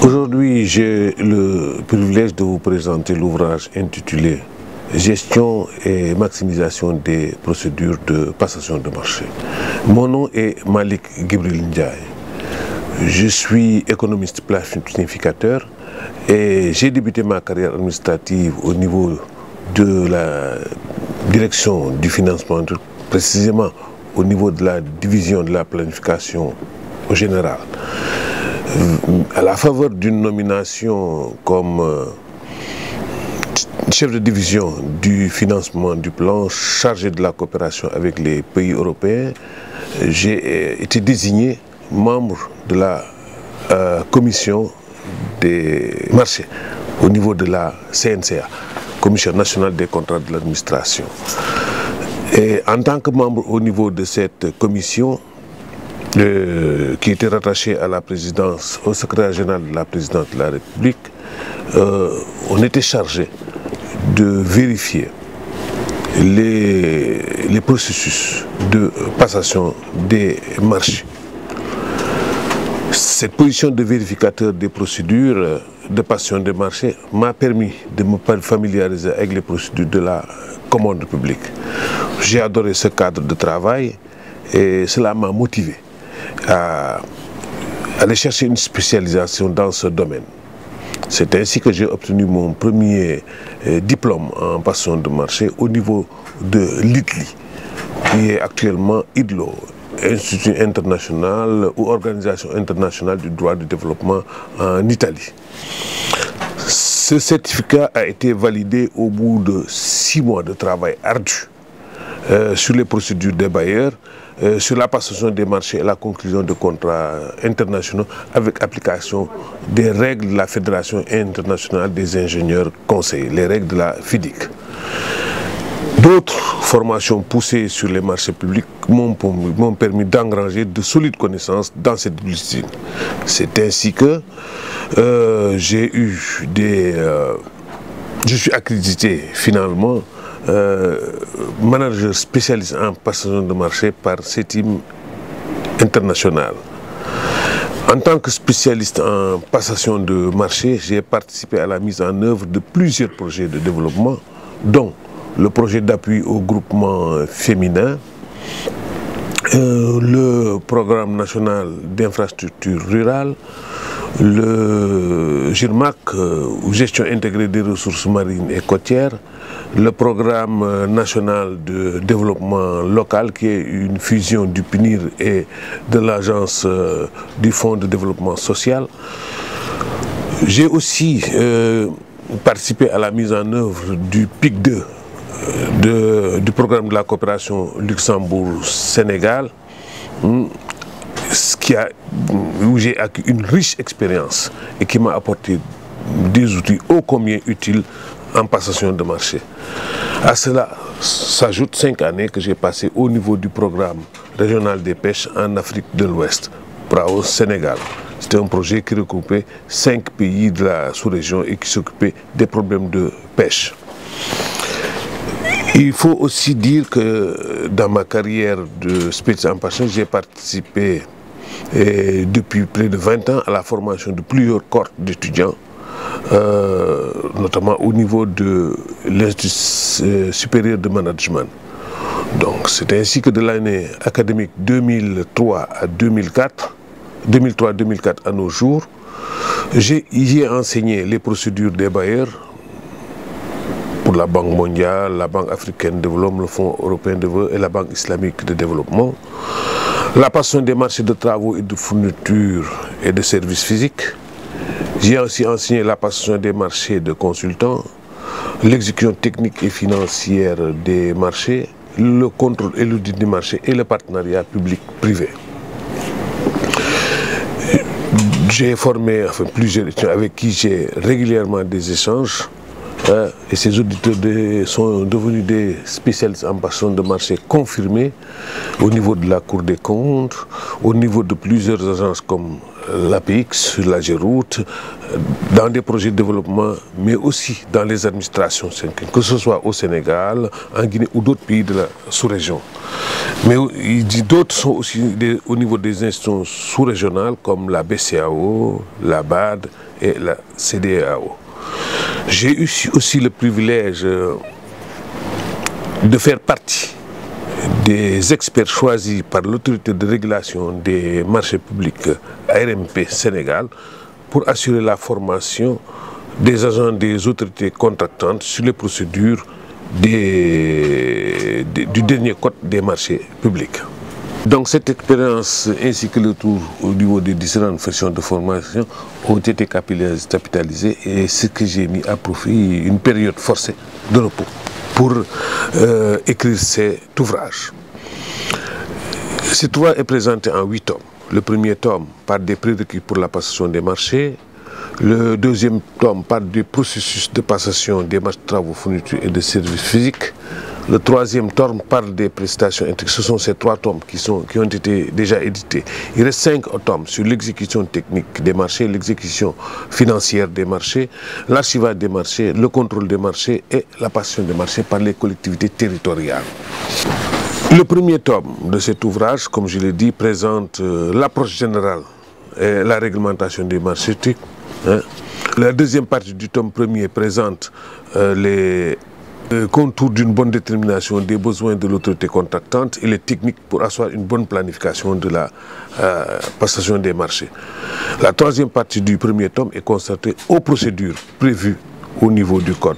Aujourd'hui, j'ai le privilège de vous présenter l'ouvrage intitulé « Gestion et maximisation des procédures de passation de marché ». Mon nom est Malik Gibril Ndiaye. Je suis économiste planificateur et j'ai débuté ma carrière administrative au niveau de la direction du financement, précisément au niveau de la division de la planification au général. À la faveur d'une nomination comme chef de division du financement du plan chargé de la coopération avec les pays européens, j'ai été désigné membre de la commission des marchés au niveau de la CNCA, Commission nationale des contrats de l'administration. Et en tant que membre au niveau de cette commission, qui était rattaché à la présidence, au secrétaire général de la présidence de la République, on était chargé de vérifier les processus de passation des marchés. Cette position de vérificateur des procédures de passation des marchés m'a permis de me familiariser avec les procédures de la commande publique. J'ai adoré ce cadre de travail et cela m'a motivé à aller chercher une spécialisation dans ce domaine. C'est ainsi que j'ai obtenu mon premier diplôme en passation de marché au niveau de l'ITLI, qui est actuellement IDLO, Institut international ou Organisation internationale du droit du développement en Italie. Ce certificat a été validé au bout de 6 mois de travail ardu sur les procédures des bailleurs, sur la passation des marchés et la conclusion de contrats internationaux avec application des règles de la Fédération internationale des ingénieurs conseillers, les règles de la FIDIC. D'autres formations poussées sur les marchés publics m'ont permis d'engranger de solides connaissances dans cette discipline. C'est ainsi que je suis accrédité finalement manager spécialiste en passation de marché par CETIM International. En tant que spécialiste en passation de marché, j'ai participé à la mise en œuvre de plusieurs projets de développement, dont le projet d'appui au groupement féminin, le programme national d'infrastructure rurale, le GIRMAC, ou gestion intégrée des ressources marines et côtières, le programme national de développement local qui est une fusion du PNIR et de l'agence du Fonds de développement social. J'ai aussi participé à la mise en œuvre du PIC 2, du programme de la coopération Luxembourg-Sénégal, où j'ai acquis une riche expérience et qui m'a apporté des outils ô combien utiles en passation de marché. À cela s'ajoutent 5 années que j'ai passées au niveau du programme régional des pêches en Afrique de l'Ouest, PRAO Sénégal. C'était un projet qui regroupait 5 pays de la sous-région et qui s'occupait des problèmes de pêche. Il faut aussi dire que dans ma carrière de spécialiste en passation, j'ai participé depuis près de 20 ans à la formation de plusieurs cohortes d'étudiants, notamment au niveau de l'Institut supérieur de management. Donc c'est ainsi que de l'année académique 2003 à 2004, 2003-2004 à nos jours, j'ai enseigné les procédures des bailleurs pour la Banque mondiale, la Banque africaine de développement, le Fonds européen de développement et la Banque islamique de développement, la passation des marchés de travaux et de fournitures et de services physiques. J'ai aussi enseigné la passation des marchés de consultants, l'exécution technique et financière des marchés, le contrôle et l'audit des marchés et le partenariat public-privé. J'ai formé plusieurs étudiants avec qui j'ai régulièrement des échanges. Et ces auditeurs sont devenus des spécialistes en passation de marché confirmés au niveau de la Cour des comptes, au niveau de plusieurs agences comme l'APX, sur la Géroute, dans des projets de développement, mais aussi dans les administrations, que ce soit au Sénégal, en Guinée ou d'autres pays de la sous-région. Mais d'autres sont aussi au niveau des institutions sous-régionales comme la BCEAO, la BAD et la CEDEAO. J'ai eu aussi le privilège de faire partie des experts choisis par l'autorité de régulation des marchés publics ARMP Sénégal pour assurer la formation des agents des autorités contractantes sur les procédures du dernier code des marchés publics. Donc cette expérience ainsi que le tour au niveau des différentes fonctions de formation ont été capitalisées et ce que j'ai mis à profit une période forcée de repos pour écrire cet ouvrage. Cet ouvrage est présenté en 8 tomes. Le premier tome parle des prérequis pour la passation des marchés. Le deuxième tome parle du processus de passation des marchés de travaux, fournitures et de services physiques. Le troisième tome parle des prestations intégrées. Ce sont ces 3 tomes qui ont été déjà édités. Il reste 5 tomes sur l'exécution technique des marchés, l'exécution financière des marchés, l'archivage des marchés, le contrôle des marchés et la passation des marchés par les collectivités territoriales. Le premier tome de cet ouvrage, comme je l'ai dit, présente l'approche générale et la réglementation des marchés. La deuxième partie du tome premier présente les contours d'une bonne détermination des besoins de l'autorité contractante et les techniques pour asseoir une bonne planification de la passation des marchés. La troisième partie du premier tome est consacrée aux procédures prévues au niveau du code.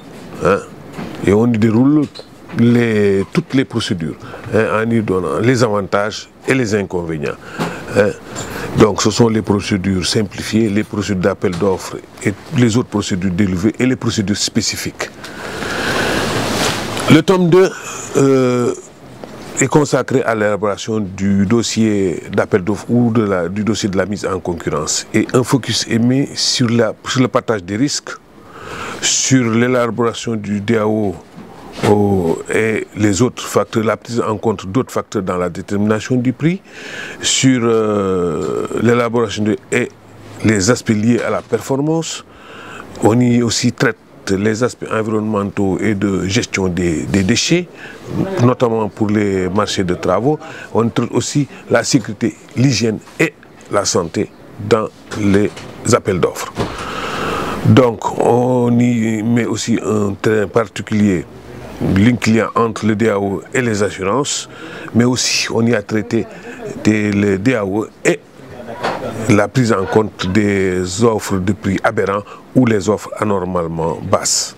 Et on y déroule toutes les procédures en y donnant les avantages et les inconvénients. Donc ce sont les procédures simplifiées, les procédures d'appel d'offres et les autres procédures dérivées et les procédures spécifiques. Le tome 2 est consacré à l'élaboration du dossier d'appel d'offres ou du dossier de la mise en concurrence. Et un focus est mis sur le partage des risques, sur l'élaboration du DAO et les autres facteurs, la prise en compte d'autres facteurs dans la détermination du prix, sur l'élaboration et les aspects liés à la performance. On y aussi traite les aspects environnementaux et de gestion des déchets, notamment pour les marchés de travaux. On traite aussi la sécurité, l'hygiène et la santé dans les appels d'offres. Donc on y met aussi un terrain particulier, lien client entre le DAO et les assurances, mais aussi on y a traité les DAO et la prise en compte des offres de prix aberrants ou les offres anormalement basses.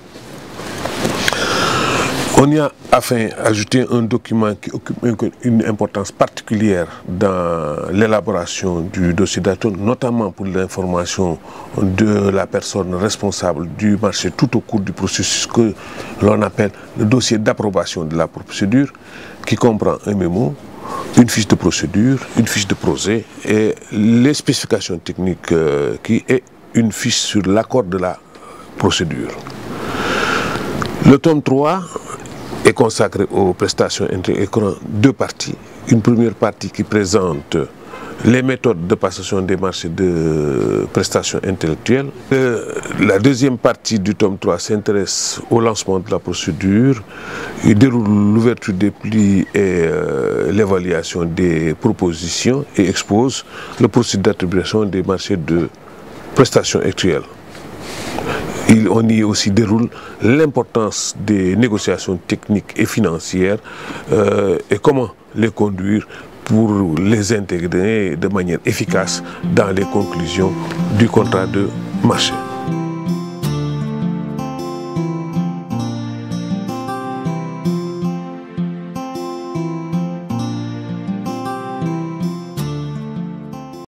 On y a enfin ajouté un document qui occupe une importance particulière dans l'élaboration du dossier d'attente, notamment pour l'information de la personne responsable du marché tout au cours du processus que l'on appelle le dossier d'approbation de la procédure, qui comprend un mémo, une fiche de procédure, une fiche de projet et les spécifications techniques qui est une fiche sur l'accord de la procédure. Le tome 3 est consacré aux prestations intégrant 2 parties. Une première partie qui présente les méthodes de passation des marchés de prestations intellectuelles. La deuxième partie du tome 3 s'intéresse au lancement de la procédure. Il déroule l'ouverture des plis et l'évaluation des propositions et expose le processus d'attribution des marchés de prestations actuelles. On y aussi déroule l'importance des négociations techniques et financières et comment les conduire pour les intégrer de manière efficace dans les conclusions du contrat de marché.